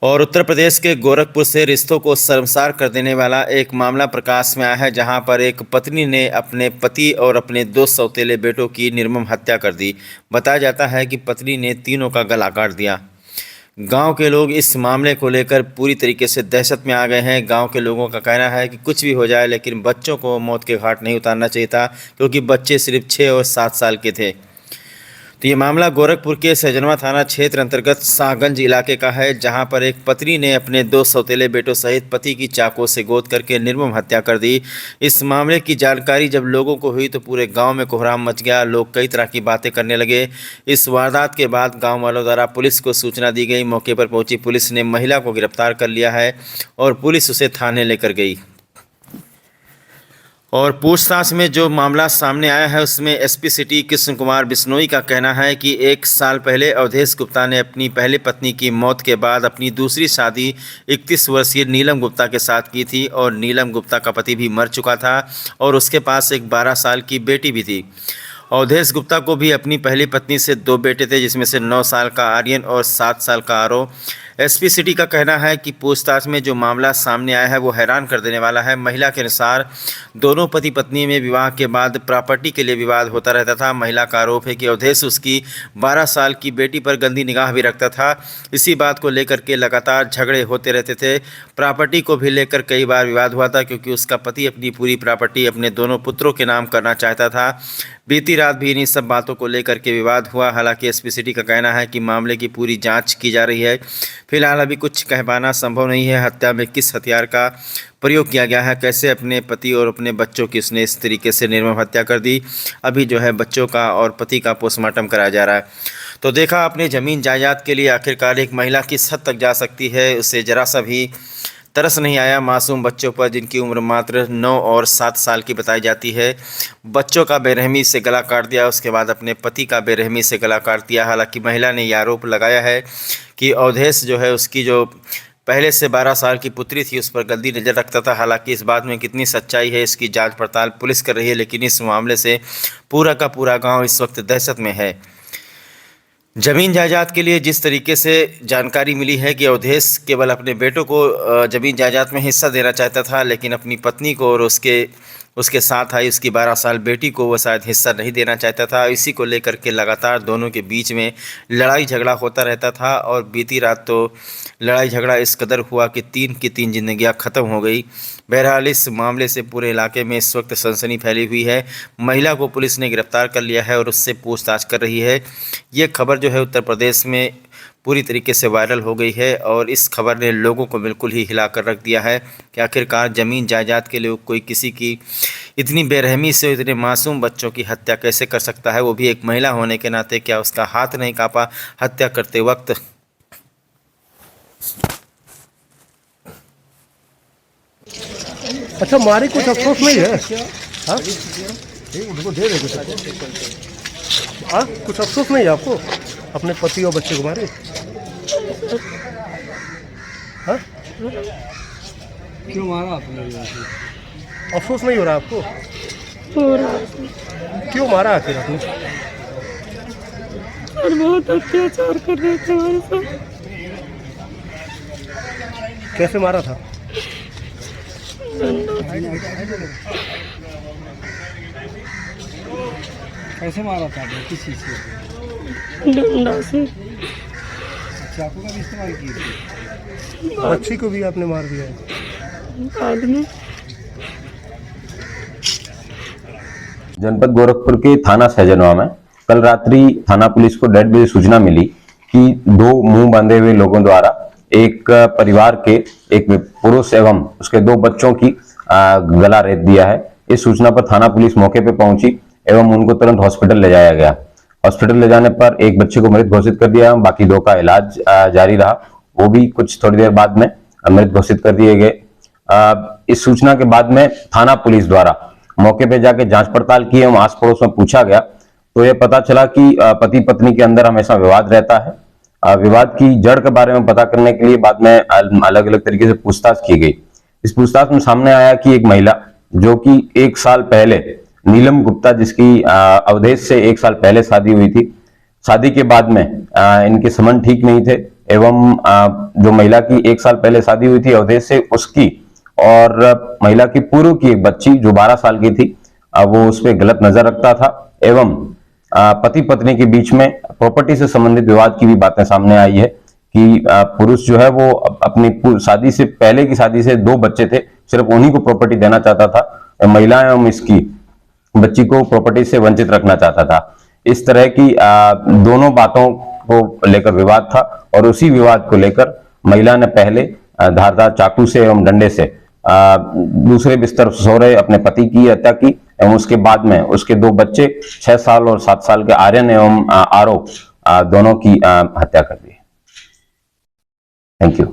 और उत्तर प्रदेश के गोरखपुर से रिश्तों को शर्मसार कर देने वाला एक मामला प्रकाश में आया है, जहां पर एक पत्नी ने अपने पति और अपने दो सौतेले बेटों की निर्मम हत्या कर दी। बताया जाता है कि पत्नी ने तीनों का गला काट दिया। गांव के लोग इस मामले को लेकर पूरी तरीके से दहशत में आ गए हैं। गांव के लोगों का कहना है कि कुछ भी हो जाए, लेकिन बच्चों को मौत के घाट नहीं उतारना चाहिए था, क्योंकि बच्चे सिर्फ 6 और 7 साल के थे। तो ये मामला गोरखपुर के सहजनवा थाना क्षेत्र अंतर्गत शाहगंज इलाके का है, जहां पर एक पत्नी ने अपने दो सौतेले बेटों सहित पति की चाकू से गोद करके निर्मम हत्या कर दी। इस मामले की जानकारी जब लोगों को हुई तो पूरे गांव में कोहराम मच गया। लोग कई तरह की बातें करने लगे। इस वारदात के बाद गाँव वालों द्वारा पुलिस को सूचना दी गई। मौके पर पहुंची पुलिस ने महिला को गिरफ्तार कर लिया है और पुलिस उसे थाने लेकर गई। और पूछताछ में जो मामला सामने आया है, उसमें एसपी सिटी कृष्ण कुमार बिश्नोई का कहना है कि 1 साल पहले अवधेश गुप्ता ने अपनी पहली पत्नी की मौत के बाद अपनी दूसरी शादी 31 वर्षीय नीलम गुप्ता के साथ की थी, और नीलम गुप्ता का पति भी मर चुका था और उसके पास एक 12 साल की बेटी भी थी। अवधेश गुप्ता को भी अपनी पहली पत्नी से 2 बेटे थे, जिसमें से 9 साल का आर्यन और 7 साल का आरव। एसपी सिटी का कहना है कि पूछताछ में जो मामला सामने आया है वो हैरान कर देने वाला है। महिला के अनुसार दोनों पति पत्नी में विवाह के बाद प्रॉपर्टी के लिए विवाद होता रहता था। महिला का आरोप है कि अवधेश उसकी 12 साल की बेटी पर गंदी निगाह भी रखता था। इसी बात को लेकर के लगातार झगड़े होते रहते थे। प्रॉपर्टी को भी लेकर कई बार विवाद हुआ था, क्योंकि उसका पति अपनी पूरी प्रॉपर्टी अपने दोनों पुत्रों के नाम करना चाहता था। बीती रात भी इन्हीं सब बातों को लेकर के विवाद हुआ। हालांकि एसपी सिटी का कहना है कि मामले की पूरी जांच की जा रही है। फिलहाल अभी कुछ कह पाना संभव नहीं है। हत्या में किस हथियार का प्रयोग किया गया है, कैसे अपने पति और अपने बच्चों की उसने इस तरीके से निर्मम हत्या कर दी, अभी जो है बच्चों का और पति का पोस्टमार्टम कराया जा रहा है। तो देखा अपने ज़मीन जायदाद के लिए आखिरकार एक महिला किस हद तक जा सकती है। उसे ज़रा सा भी तरस नहीं आया मासूम बच्चों पर, जिनकी उम्र मात्र 9 और 7 साल की बताई जाती है। बच्चों का बेरहमी से गला काट दिया, उसके बाद अपने पति का बेरहमी से गला काट दिया। हालांकि महिला ने यह आरोप लगाया है कि अवधेश जो है उसकी जो पहले से 12 साल की पुत्री थी उस पर गंदी नज़र रखता था। हालांकि इस बात में कितनी सच्चाई है, इसकी जांच पड़ताल पुलिस कर रही है, लेकिन इस मामले से पूरा का पूरा गाँव इस वक्त दहशत में है। ज़मीन जायदाद के लिए जिस तरीके से जानकारी मिली है कि अवधेश केवल अपने बेटों को ज़मीन जायदाद में हिस्सा देना चाहता था, लेकिन अपनी पत्नी को और उसके साथ आई उसकी 12 साल बेटी को वो शायद हिस्सा नहीं देना चाहता था। इसी को लेकर के लगातार दोनों के बीच में लड़ाई झगड़ा होता रहता था, और बीती रात तो लड़ाई झगड़ा इस कदर हुआ कि 3 की 3 जिंदगियां ख़त्म हो गई। बहरहाल इस मामले से पूरे इलाके में इस वक्त सनसनी फैली हुई है। महिला को पुलिस ने गिरफ्तार कर लिया है और उससे पूछताछ कर रही है। ये खबर जो है उत्तर प्रदेश में पूरी तरीके से वायरल हो गई है, और इस खबर ने लोगों को बिल्कुल ही हिला कर रख दिया है कि आखिरकार ज़मीन जायदाद के लिए कोई किसी की इतनी बेरहमी से इतने मासूम बच्चों की हत्या कैसे कर सकता है, वो भी एक महिला होने के नाते। क्या उसका हाथ नहीं कांपा हत्या करते वक्त? अच्छा, मारे कुछ अफसोस नहीं है? हाँ, उनको दे दे कुछ। हाँ, कुछ अफसोस नहीं है आपको अपने पति और बच्चे को मारे? हाँ, क्यों मारा आपने? अफसोस नहीं हो रहा आपको? हो रहा है। क्यों मारा आखिर आपने? और बहुत अत्याचार कर रहे थे हमारे साथ। कैसे मारा था? कैसे मारा था आपने? किस चीज़ से? डंडा से। चाकू का भी इस्तेमाल किए? बच्ची को भी आपने मार दिया है? बाद में जनपद गोरखपुर के थाना सहजनवा में कल रात्रि थाना पुलिस को डेड बॉडी सूचना मिली कि 2 मुंह बांधे हुए लोगों द्वारा एक परिवार के एक पुरुष एवं उसके 2 बच्चों की गला रेत दिया है। इस सूचना पर थाना पुलिस मौके पर पहुंची एवं उनको तुरंत हॉस्पिटल ले जाया गया। हॉस्पिटल ले जाने पर एक बच्चे को मृत घोषित कर दिया, बाकी 2 का इलाज जारी रहा। वो भी कुछ थोड़ी देर बाद में मृत घोषित कर दिए गए। इस सूचना के बाद में थाना पुलिस द्वारा मौके पे जाके जांच पड़ताल की एवं आस पड़ोस में पूछा गया, तो ये पता चला कि पति पत्नी के अंदर हमेशा विवाद रहता है। विवाद की जड़ के बारे में पता करने के लिए बाद में अलग अलग तरीके से पूछताछ की गई। इस पूछताछ में सामने आया कि एक महिला जो कि 1 साल पहले नीलम गुप्ता, जिसकी अवधेश से 1 साल पहले शादी हुई थी, शादी के बाद में इनके संबंध ठीक नहीं थे एवं जो महिला की 1 साल पहले शादी हुई थी अवधेश से, उसकी और महिला की पूर्व की एक बच्ची जो 12 साल की थी, वो उस पर गलत नजर रखता था एवं पति पत्नी के बीच में प्रॉपर्टी से संबंधित विवाद की भी बातें सामने आई है कि पुरुष जो है वो अपनी शादी से पहले की शादी से 2 बच्चे थे, सिर्फ उन्हीं को प्रॉपर्टी देना चाहता था, महिलाएं एवं इसकी बच्ची को प्रॉपर्टी से वंचित रखना चाहता था। इस तरह की दोनों बातों को लेकर विवाद था और उसी विवाद को लेकर महिला ने पहले धारदार चाकू से एवं डंडे से दूसरे बिस्तर सो रहे अपने पति की हत्या की एवं उसके बाद में उसके 2 बच्चे 6 साल और 7 साल के आर्यन एवं आरव दोनों की हत्या कर दी। Thank you.